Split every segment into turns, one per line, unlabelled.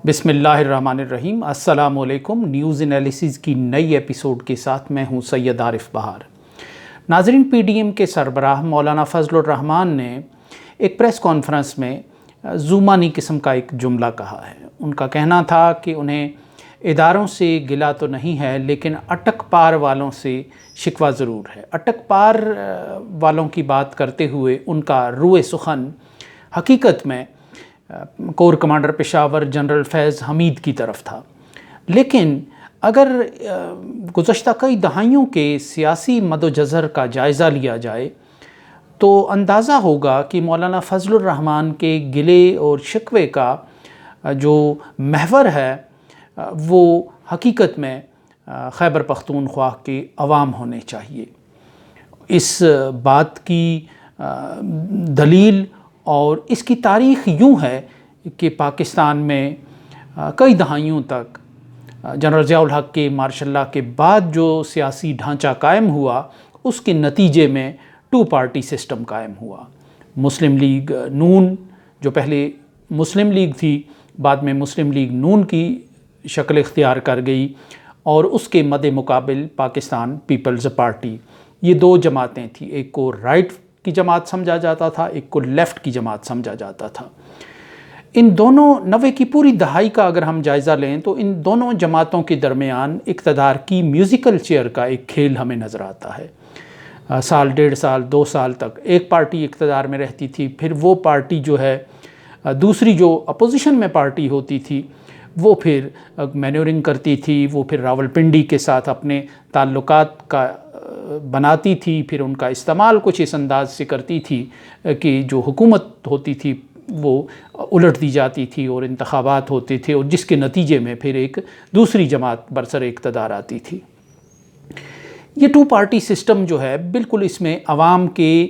بسم اللہ الرحمن الرحیم۔ السلام علیکم۔ نیوز انالیسز کی نئی ایپیسوڈ کے ساتھ میں ہوں سید عارف بہار۔ ناظرین، پی ڈی ایم کے سربراہ مولانا فضل الرحمان نے ایک پریس کانفرنس میں زومانی قسم کا ایک جملہ کہا ہے۔ ان کا کہنا تھا کہ انہیں اداروں سے گلہ تو نہیں ہے، لیکن اٹک پار والوں سے شکوہ ضرور ہے۔ اٹک پار والوں کی بات کرتے ہوئے ان کا روئے سخن حقیقت میں کور کمانڈر پشاور جنرل فیض حمید کی طرف تھا، لیکن اگر گزشتہ کئی دہائیوں کے سیاسی مد و جزر کا جائزہ لیا جائے تو اندازہ ہوگا کہ مولانا فضل الرحمان کے گلے اور شکوے کا جو محور ہے وہ حقیقت میں خیبر پختونخوا کے عوام ہونے چاہیے۔ اس بات کی دلیل اور اس کی تاریخ یوں ہے کہ پاکستان میں کئی دہائیوں تک جنرل ضیاء الحق کے مارشل لاء کے بعد جو سیاسی ڈھانچہ قائم ہوا، اس کے نتیجے میں ٹو پارٹی سسٹم قائم ہوا۔ مسلم لیگ نون، جو پہلے مسلم لیگ تھی، بعد میں مسلم لیگ نون کی شکل اختیار کر گئی، اور اس کے مد مقابل پاکستان پیپلز پارٹی۔ یہ دو جماعتیں تھیں، ایک کو رائٹ کی جماعت سمجھا جاتا تھا، ایک کو لیفٹ کی جماعت سمجھا جاتا تھا۔ ان دونوں 90 کی پوری دہائی کا اگر ہم جائزہ لیں تو ان دونوں جماعتوں کے درمیان اقتدار کی میوزیکل چیئر کا ایک کھیل ہمیں نظر آتا ہے۔ سال، ڈیڑھ سال، 2 سال تک ایک پارٹی اقتدار میں رہتی تھی، پھر وہ پارٹی جو ہے دوسری جو اپوزیشن میں پارٹی ہوتی تھی وہ پھر مینورنگ کرتی تھی، وہ پھر راولپنڈی کے ساتھ اپنے تعلقات کا بناتی تھی، پھر ان کا استعمال کچھ اس انداز سے کرتی تھی کہ جو حکومت ہوتی تھی وہ الٹ دی جاتی تھی اور انتخابات ہوتے تھے، اور جس کے نتیجے میں پھر ایک دوسری جماعت برسر اقتدار آتی تھی۔ یہ ٹو پارٹی سسٹم جو ہے بالکل اس میں عوام کے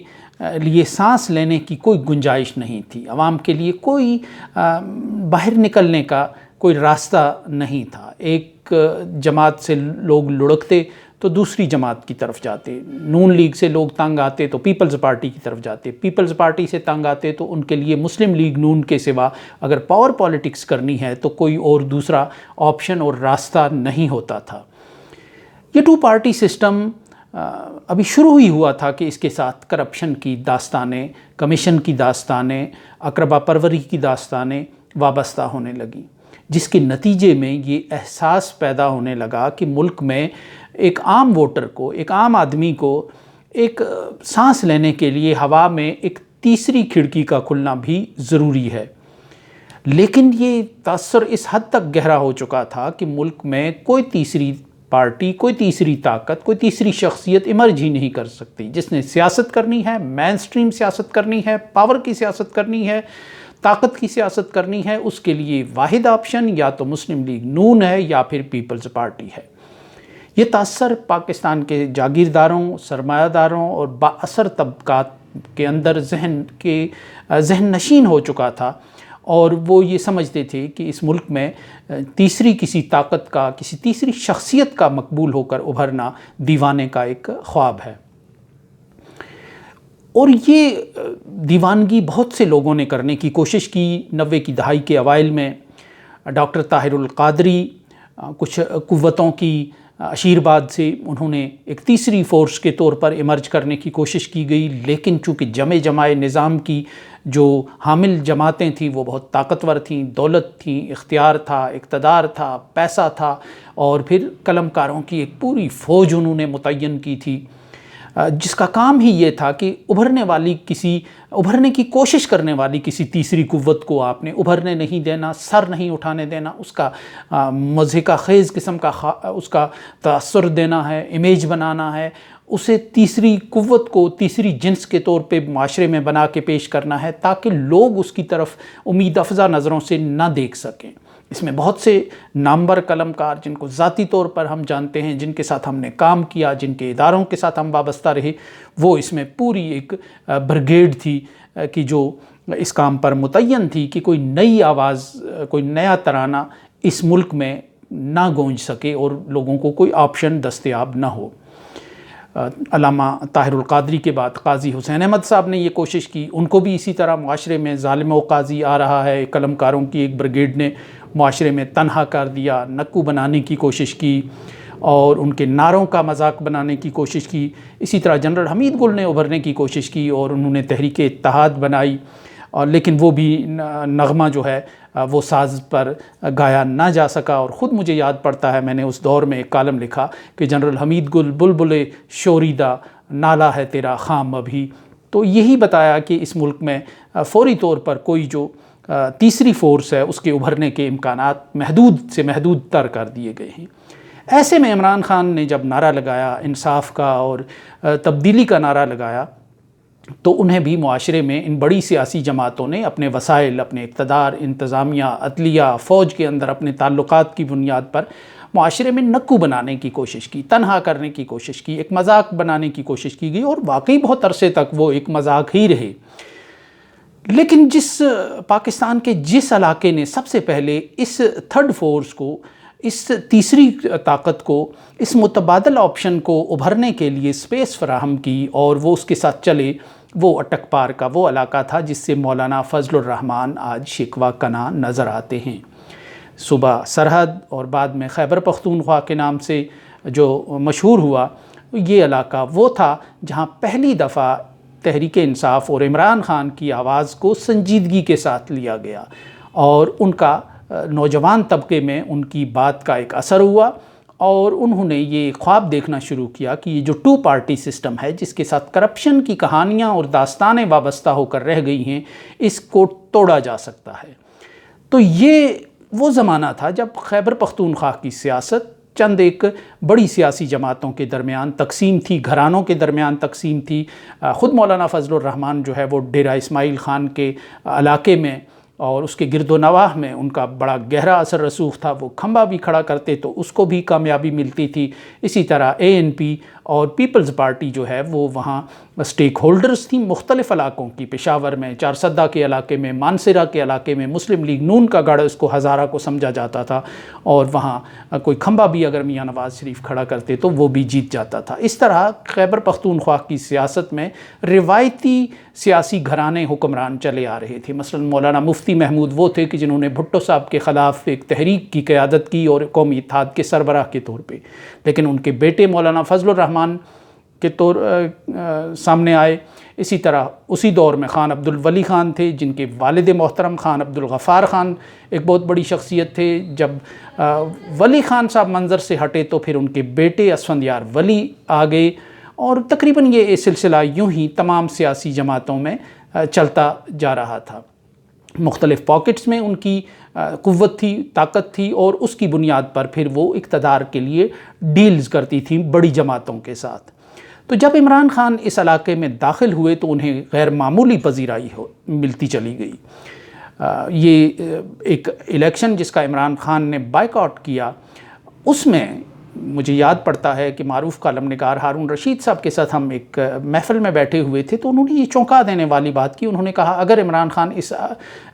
لیے سانس لینے کی کوئی گنجائش نہیں تھی، عوام کے لیے کوئی باہر نکلنے کا کوئی راستہ نہیں تھا۔ ایک جماعت سے لوگ لڑکتے تو دوسری جماعت کی طرف جاتے، نون لیگ سے لوگ تنگ آتے تو پیپلز پارٹی کی طرف جاتے، پیپلز پارٹی سے تنگ آتے تو ان کے لیے مسلم لیگ نون کے سوا اگر پاور پالیٹکس کرنی ہے تو کوئی اور دوسرا آپشن اور راستہ نہیں ہوتا تھا۔ یہ ٹو پارٹی سسٹم ابھی شروع ہی ہوا تھا کہ اس کے ساتھ کرپشن کی داستانیں، کمیشن کی داستانیں، اقربا پروری کی داستانیں وابستہ ہونے لگیں، جس کے نتیجے میں یہ احساس پیدا ہونے لگا کہ ملک میں ایک عام ووٹر کو، ایک عام آدمی کو ایک سانس لینے کے لیے ہوا میں ایک تیسری کھڑکی کا کھلنا بھی ضروری ہے۔ لیکن یہ تاثر اس حد تک گہرا ہو چکا تھا کہ ملک میں کوئی تیسری پارٹی، کوئی تیسری طاقت، کوئی تیسری شخصیت ایمرج ہی نہیں کر سکتی۔ جس نے سیاست کرنی ہے، مین سٹریم سیاست کرنی ہے، پاور کی سیاست کرنی ہے، طاقت کی سیاست کرنی ہے، اس کے لیے واحد آپشن یا تو مسلم لیگ نون ہے یا پھر پیپلز پارٹی ہے۔ یہ تاثر پاکستان کے جاگیرداروں، سرمایہ داروں اور با اثر طبقات کے اندر ذہن نشین ہو چکا تھا، اور وہ یہ سمجھتے تھے کہ اس ملک میں تیسری کسی طاقت کا، کسی تیسری شخصیت کا مقبول ہو کر ابھرنا دیوانے کا ایک خواب ہے۔ اور یہ دیوانگی بہت سے لوگوں نے کرنے کی کوشش کی۔ 90 کی دہائی کے اوائل میں ڈاکٹر طاہر القادری، کچھ قوتوں کی آشیرواد سے انہوں نے ایک تیسری فورس کے طور پر ایمرج کرنے کی کوشش کی گئی، لیکن چونکہ جمائے نظام کی جو حامل جماعتیں تھیں وہ بہت طاقتور تھیں، دولت تھیں، اختیار تھا، اقتدار تھا، پیسہ تھا، اور پھر قلم کاروں کی ایک پوری فوج انہوں نے متعین کی تھی، جس کا کام ہی یہ تھا کہ ابھرنے کی کوشش کرنے والی کسی تیسری قوت کو آپ نے ابھرنے نہیں دینا، سر نہیں اٹھانے دینا، اس کا مضحکہ خیز قسم کا اس کا تاثر دینا ہے، امیج بنانا ہے، اسے تیسری قوت کو تیسری جنس کے طور پہ معاشرے میں بنا کے پیش کرنا ہے تاکہ لوگ اس کی طرف امید افزا نظروں سے نہ دیکھ سکیں۔ اس میں بہت سے نامور قلم کار جن کو ذاتی طور پر ہم جانتے ہیں، جن کے ساتھ ہم نے کام کیا، جن کے اداروں کے ساتھ ہم وابستہ رہے، وہ اس میں پوری ایک بریگیڈ تھی کہ جو اس کام پر متعین تھی کہ کوئی نئی آواز، کوئی نیا ترانہ اس ملک میں نہ گونج سکے اور لوگوں کو کوئی آپشن دستیاب نہ ہو۔ علامہ طاہر القادری کے بعد قاضی حسین احمد صاحب نے یہ کوشش کی، ان کو بھی اسی طرح معاشرے میں ظالم و قاضی آ رہا ہے، قلمکاروں کی ایک بریگیڈ نے معاشرے میں تنہا کر دیا، نکو بنانے کی کوشش کی اور ان کے نعروں کا مذاق بنانے کی کوشش کی۔ اسی طرح جنرل حمید گل نے ابھرنے کی کوشش کی اور انہوں نے تحریک اتحاد بنائی، اور لیکن وہ بھی نغمہ جو ہے وہ ساز پر گایا نہ جا سکا۔ اور خود مجھے یاد پڑتا ہے، میں نے اس دور میں ایک کالم لکھا کہ جنرل حمید گل بلبل شوریدہ نالا ہے تیرا خام ابھی۔ تو یہی بتایا کہ اس ملک میں فوری طور پر کوئی جو تیسری فورس ہے اس کے ابھرنے کے امکانات محدود سے محدود تر کر دیے گئے ہیں۔ ایسے میں عمران خان نے جب نعرہ لگایا انصاف کا اور تبدیلی کا نعرہ لگایا، تو انہیں بھی معاشرے میں ان بڑی سیاسی جماعتوں نے اپنے وسائل، اپنے اقتدار، انتظامیہ، عدلیہ، فوج کے اندر اپنے تعلقات کی بنیاد پر معاشرے میں نکو بنانے کی کوشش کی، تنہا کرنے کی کوشش کی، ایک مذاق بنانے کی کوشش کی گئی، اور واقعی بہت عرصے تک وہ ایک مذاق ہی رہے۔ لیکن پاکستان کے جس علاقے نے سب سے پہلے اس تھرڈ فورس کو، اس تیسری طاقت کو، اس متبادل آپشن کو ابھرنے کے لیے سپیس فراہم کی اور وہ اس کے ساتھ چلے، وہ اٹک پار کا وہ علاقہ تھا جس سے مولانا فضل الرحمان آج شکوہ کنا نظر آتے ہیں۔ صبح سرحد اور بعد میں خیبر پختونخوا کے نام سے جو مشہور ہوا، یہ علاقہ وہ تھا جہاں پہلی دفعہ تحریک انصاف اور عمران خان کی آواز کو سنجیدگی کے ساتھ لیا گیا، اور ان کا نوجوان طبقے میں ان کی بات کا ایک اثر ہوا، اور انہوں نے یہ خواب دیکھنا شروع کیا کہ یہ جو 2 پارٹی سسٹم ہے جس کے ساتھ کرپشن کی کہانیاں اور داستانیں وابستہ ہو کر رہ گئی ہیں، اس کو توڑا جا سکتا ہے۔ تو یہ وہ زمانہ تھا جب خیبر پختونخوا کی سیاست چند ایک بڑی سیاسی جماعتوں کے درمیان تقسیم تھی، گھرانوں کے درمیان تقسیم تھی۔ خود مولانا فضل الرحمان جو ہے وہ ڈیرہ اسماعیل خان کے علاقے میں اور اس کے گرد و نواح میں ان کا بڑا گہرا اثر رسوخ تھا، وہ کھمبا بھی کھڑا کرتے تو اس کو بھی کامیابی ملتی تھی۔ اسی طرح ANP اور پیپلز پارٹی جو ہے وہ وہاں سٹیک ہولڈرز تھیں مختلف علاقوں کی، پشاور میں، چارسدہ کے علاقے میں، مانسرہ کے علاقے میں مسلم لیگ نون کا گڑھ اس کو ہزارہ کو سمجھا جاتا تھا، اور وہاں کوئی کھمبا بھی اگر میاں نواز شریف کھڑا کرتے تو وہ بھی جیت جاتا تھا۔ اس طرح خیبر پختونخوا کی سیاست میں روایتی سیاسی گھرانے حکمران چلے آ رہے تھے۔ مثلا مولانا مفتی محمود وہ تھے کہ جنہوں نے بھٹو صاحب کے خلاف ایک تحریک کی قیادت کی اور قومی اتحاد کے سربراہ کے طور پہ، لیکن ان کے بیٹے مولانا فضل الرحمان کے طور سامنے آئے۔ اسی طرح اسی دور میں خان عبد الولی خان تھے جن کے والد محترم خان عبد الغفار خان ایک بہت بڑی شخصیت تھے۔ جب ولی خان صاحب منظر سے ہٹے تو پھر ان کے بیٹے اسفندیار ولی آ گئے، اور تقریباً یہ سلسلہ یوں ہی تمام سیاسی جماعتوں میں چلتا جا رہا تھا۔ مختلف پاکٹس میں ان کی قوت تھی، طاقت تھی، اور اس کی بنیاد پر پھر وہ اقتدار کے لیے ڈیلز کرتی تھیں بڑی جماعتوں کے ساتھ۔ تو جب عمران خان اس علاقے میں داخل ہوئے تو انہیں غیر معمولی پذیرائی ملتی چلی گئی۔ یہ ایک الیکشن جس کا عمران خان نے بائیکاٹ کیا، اس میں مجھے یاد پڑتا ہے کہ معروف کالم نگار ہارون رشید صاحب کے ساتھ ہم ایک محفل میں بیٹھے ہوئے تھے، تو انہوں نے یہ چونکا دینے والی بات کی۔ انہوں نے کہا اگر عمران خان اس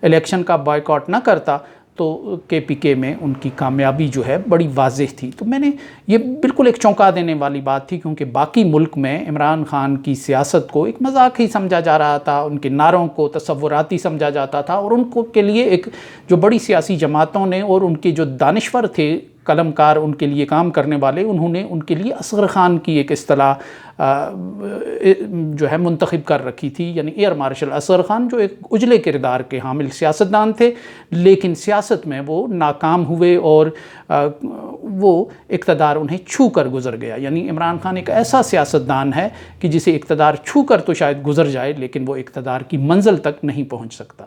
الیکشن کا بائیکاٹ نہ کرتا تو KPK میں ان کی کامیابی جو ہے بڑی واضح تھی۔ تو میں نے یہ بالکل ایک چونکا دینے والی بات تھی، کیونکہ باقی ملک میں عمران خان کی سیاست کو ایک مذاق ہی سمجھا جا رہا تھا، ان کے نعروں کو تصوراتی سمجھا جاتا تھا، اور ان کو کے لیے ایک جو بڑی سیاسی جماعتوں نے اور ان کے جو دانشور تھے، قلمکار ان کے لیے کام کرنے والے، انہوں نے ان کے لیے اصغر خان کی ایک اصطلاح جو ہے منتخب کر رکھی تھی، یعنی ایئر مارشل اصغر خان، جو ایک اجلے کردار کے حامل سیاستدان تھے، لیکن سیاست میں وہ ناکام ہوئے اور وہ اقتدار انہیں چھو کر گزر گیا۔ یعنی عمران خان ایک ایسا سیاستدان ہے کہ جسے اقتدار چھو کر تو شاید گزر جائے، لیکن وہ اقتدار کی منزل تک نہیں پہنچ سکتا۔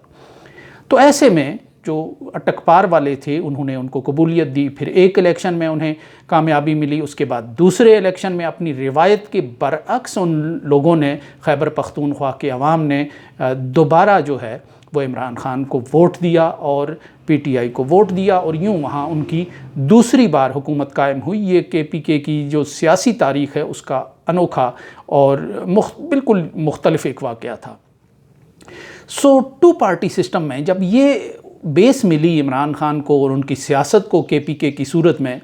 تو ایسے میں جو اٹک پار والے تھے انہوں نے ان کو قبولیت دی، پھر ایک الیکشن میں انہیں کامیابی ملی، اس کے بعد دوسرے الیکشن میں اپنی روایت کے برعکس ان لوگوں نے، خیبر پختونخوا کے عوام نے دوبارہ جو ہے وہ عمران خان کو ووٹ دیا اور PTI کو ووٹ دیا، اور یوں وہاں ان کی دوسری بار حکومت قائم ہوئی۔ یہ KPK کی جو سیاسی تاریخ ہے اس کا انوکھا اور بالکل مختلف ایک واقعہ تھا۔ 2 پارٹی سسٹم میں جب یہ بیس ملی عمران خان کو اور ان کی سیاست کو KPK کی صورت میں،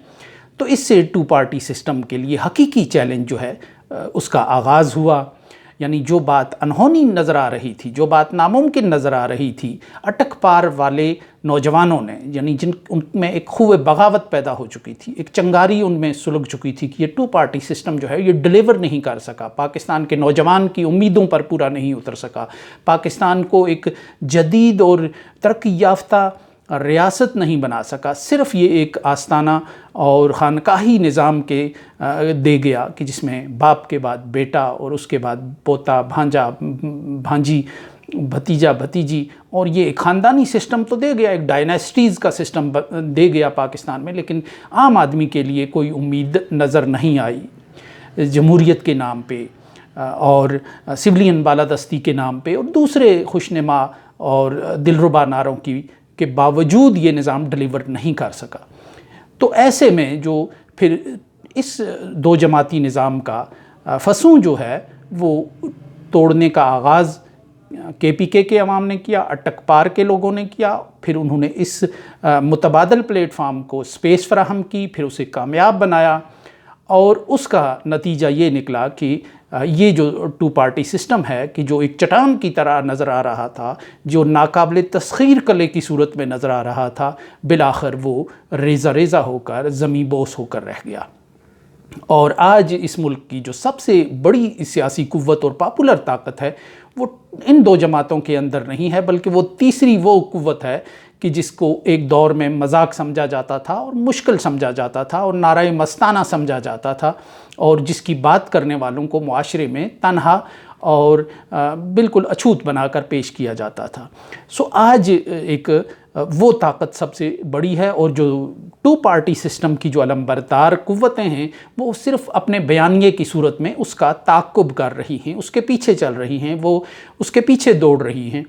تو اس سے 2 پارٹی سسٹم کے لیے حقیقی چیلنج جو ہے اس کا آغاز ہوا، یعنی جو بات انہونی نظر آ رہی تھی، جو بات ناممکن نظر آ رہی تھی، اٹک پار والے نوجوانوں نے، یعنی ان میں ایک خوب بغاوت پیدا ہو چکی تھی، ایک چنگاری ان میں سلگ چکی تھی کہ یہ 2 پارٹی سسٹم جو ہے یہ ڈیلیور نہیں کر سکا، پاکستان کے نوجوان کی امیدوں پر پورا نہیں اتر سکا، پاکستان کو ایک جدید اور ترقی یافتہ ریاست نہیں بنا سکا، صرف یہ ایک آستانہ اور خانقاہی نظام کے دے گیا کہ جس میں باپ کے بعد بیٹا اور اس کے بعد پوتا، بھانجا، بھانجی، بھتیجا، بھتیجی، اور یہ ایک خاندانی سسٹم تو دے گیا، ایک ڈائناسٹیز کا سسٹم دے گیا پاکستان میں، لیکن عام آدمی کے لیے کوئی امید نظر نہیں آئی جمہوریت کے نام پہ اور سویلین بالادستی کے نام پہ اور دوسرے خوشنما اور دلربا نعروں کے باوجود یہ نظام ڈیلیور نہیں کر سکا۔ تو ایسے میں جو پھر اس 2 جماعتی نظام کا فسوں جو ہے وہ توڑنے کا آغاز KPK کے عوام نے کیا، اٹک پار کے لوگوں نے کیا، پھر انہوں نے اس متبادل پلیٹ فارم کو سپیس فراہم کی، پھر اسے کامیاب بنایا، اور اس کا نتیجہ یہ نکلا کہ یہ جو 2 پارٹی سسٹم ہے کہ جو ایک چٹان کی طرح نظر آ رہا تھا، جو ناقابل تسخیر قلعے کی صورت میں نظر آ رہا تھا، بالآخر وہ ریزہ ریزہ ہو کر زمیں بوس ہو کر رہ گیا۔ اور آج اس ملک کی جو سب سے بڑی سیاسی قوت اور پاپولر طاقت ہے وہ ان 2 جماعتوں کے اندر نہیں ہے، بلکہ وہ تیسری وہ قوت ہے کہ جس کو ایک دور میں مذاق سمجھا جاتا تھا اور مشکل سمجھا جاتا تھا اور نعرہ مستانہ سمجھا جاتا تھا، اور جس کی بات کرنے والوں کو معاشرے میں تنہا اور بالکل اچھوت بنا کر پیش کیا جاتا تھا۔ سو آج ایک وہ طاقت سب سے بڑی ہے، اور جو 2 پارٹی سسٹم کی جو علمبردار قوتیں ہیں وہ صرف اپنے بیانیے کی صورت میں اس کا تعاقب کر رہی ہیں، اس کے پیچھے چل رہی ہیں، وہ اس کے پیچھے دوڑ رہی ہیں۔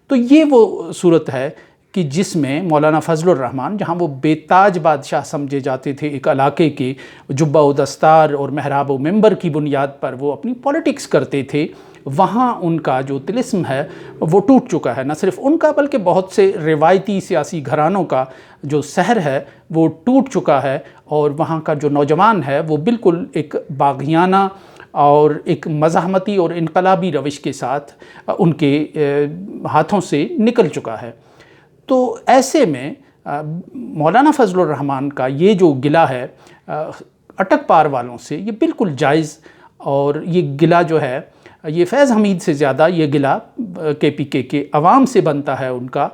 تو یہ وہ صورت ہے کہ جس میں مولانا فضل الرحمان، جہاں وہ بے تاج بادشاہ سمجھے جاتے تھے ایک علاقے کے، جبہ و دستار اور محراب و منبر کی بنیاد پر وہ اپنی پولیٹکس کرتے تھے، وہاں ان کا جو طلسم ہے وہ ٹوٹ چکا ہے، نہ صرف ان کا بلکہ بہت سے روایتی سیاسی گھرانوں کا جو سحر ہے وہ ٹوٹ چکا ہے، اور وہاں کا جو نوجوان ہے وہ بالکل ایک باغیانہ اور ایک مزاحمتی اور انقلابی روش کے ساتھ ان کے ہاتھوں سے نکل چکا ہے۔ تو ایسے میں مولانا فضل الرحمان کا یہ جو گلہ ہے اٹک پار والوں سے، یہ بالکل جائز، اور یہ گلہ جو ہے یہ فیض حمید سے زیادہ یہ گلہ KPK کے عوام سے بنتا ہے ان کا،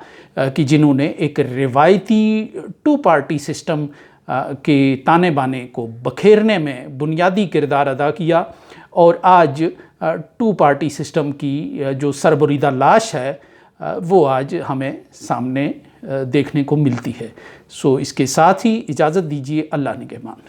کہ جنہوں نے ایک روایتی 2 پارٹی سسٹم کے تانے بانے کو بکھیرنے میں بنیادی کردار ادا کیا، اور آج 2 پارٹی سسٹم کی جو سربریدہ لاش ہے وہ آج ہمیں سامنے دیکھنے کو ملتی ہے۔ سو اس کے ساتھ ہی اجازت دیجیے، اللہ نگہبان۔